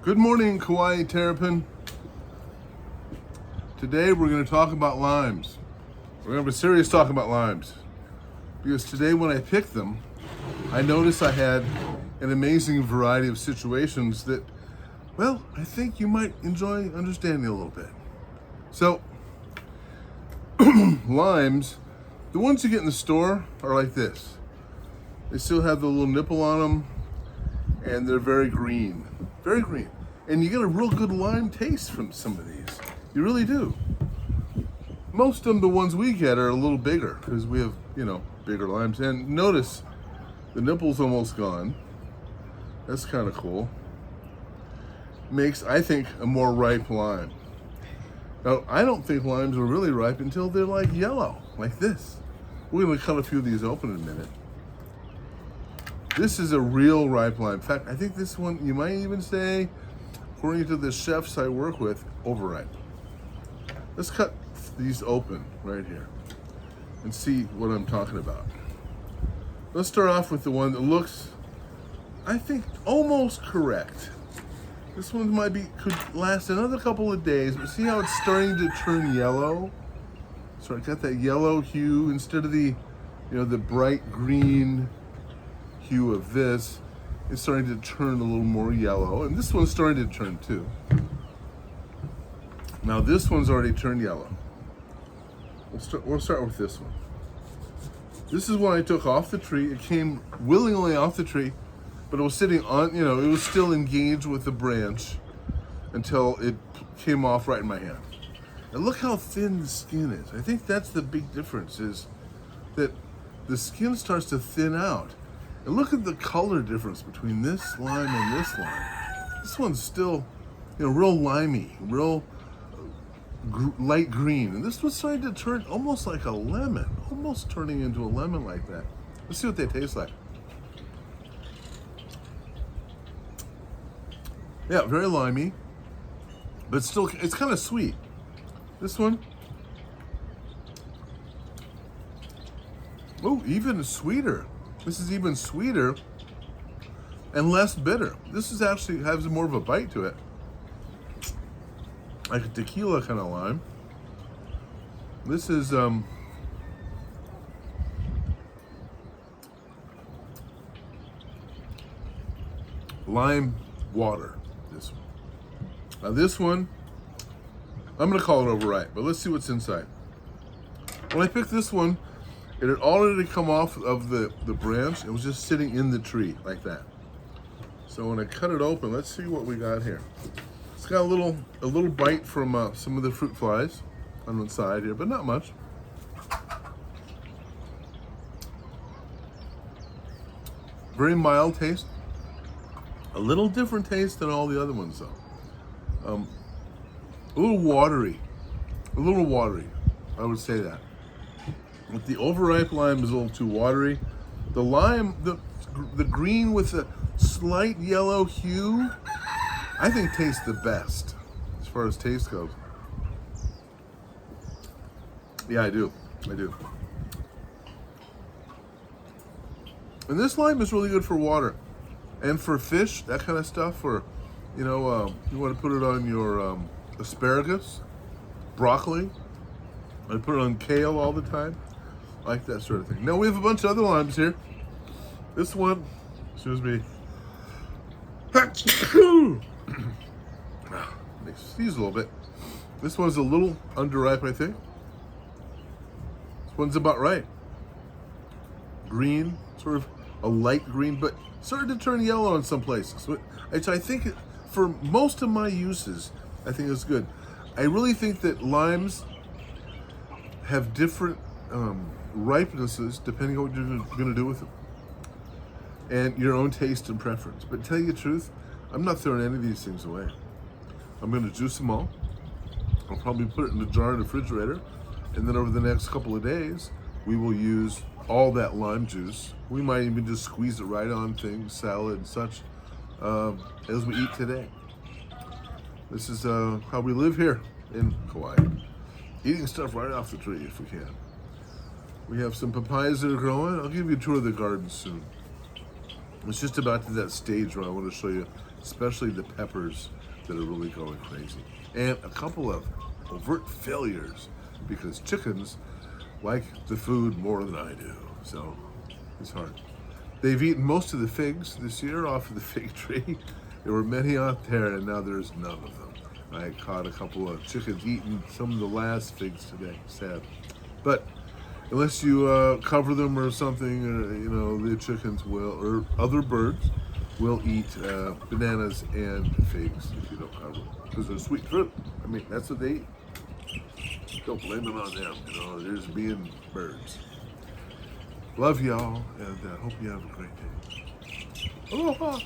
Good morning, Kauai Terrapin. Today we're going to talk about limes. We're going to have a serious talk about limes. Because today when I picked them, I noticed I had an amazing variety of situations that, well, I think you might enjoy understanding a little bit. So, limes, the ones you get in the store are like this. They still have the little nipple on them, and they're very green. Very green. And you get a real good lime taste from some of these. You really do. Most of them, the ones we get, are a little bigger because we have, bigger limes. And notice the nipple's almost gone. That's kind of cool. Makes, I think, a more ripe lime. Now, I don't think limes are really ripe until they're like yellow, like this. We're going to cut a few of these open in a minute. This is a real ripe lime. In fact, I think this one, you might even say, according to the chefs I work with, overripe. Let's cut these open right here and see what I'm talking about. Let's start off with the one that looks, I think, almost correct. This one could last another couple of days, but see how it's starting to turn yellow? So I got that yellow hue instead of the bright green hue of this. It's starting to turn a little more yellow, and this one's starting to turn too. Now this one's already turned yellow. We'll start with this one. This is one I took off the tree. It came willingly off the tree, but it was sitting on, it was still engaged with the branch until it came off right in my hand. And look how thin the skin is. I think that's the big difference, is that the skin starts to thin out. And look at the color difference between this lime and this lime. This one's still, real limey, real light green. And this one's starting to turn almost like a lemon, almost turning into a lemon like that. Let's see what they taste like. Yeah, very limey, but still, it's kind of sweet. This one, oh, even sweeter. This is even sweeter and less bitter. This is actually has more of a bite to it, like a tequila kind of lime. This is lime water. This one. Now this one, I'm gonna call it overripe, but let's see what's inside. When I picked this one, it had already come off of the branch. It was just sitting in the tree like that. So when I cut it open, let's see what we got here. It's got a little bite from some of the fruit flies on the side here, but not much. Very mild taste. A little different taste than all the other ones though. A little watery, I would say that. But the overripe lime is a little too watery. The lime, the green with a slight yellow hue, I think tastes the best as far as taste goes. Yeah, I do. And this lime is really good for water and for fish, that kind of stuff. Or, you want to put it on your asparagus, broccoli. I put it on kale all the time. Like that sort of thing. Now we have a bunch of other limes here. This one, excuse me. Sneeze a little bit. This one's a little underripe, I think. This one's about right. Green, sort of a light green, but starting to turn yellow in some places. So I think for most of my uses, I think it's good. I really think that limes have different ripenesses depending on what you're going to do with them, and your own taste and preference. But to tell you the truth, I'm not throwing any of these things away. I'm going to juice them all. I'll probably put it in a jar in the refrigerator, and then over the next couple of days, we will use all that lime juice. We might even just squeeze it right on things, salad and such, as we eat today. This is how we live here in Kauai. Eating stuff right off the tree if we can. We have some papayas that are growing. I'll give you a tour of the garden soon. It's just about to that stage where I want to show you especially the peppers that are really going crazy. And a couple of overt failures because chickens like the food more than I do. So it's hard. They've eaten most of the figs this year off of the fig tree. There were many out there, and now there's none of them. I caught a couple of chickens eating some of the last figs today. Sad. But unless you cover them or something, the chickens will, or other birds will eat bananas and figs if you don't cover them. Because they're sweet fruit. I mean, that's what they eat. Don't blame it on them. They're just being birds. Love y'all, and hope you have a great day. Aloha!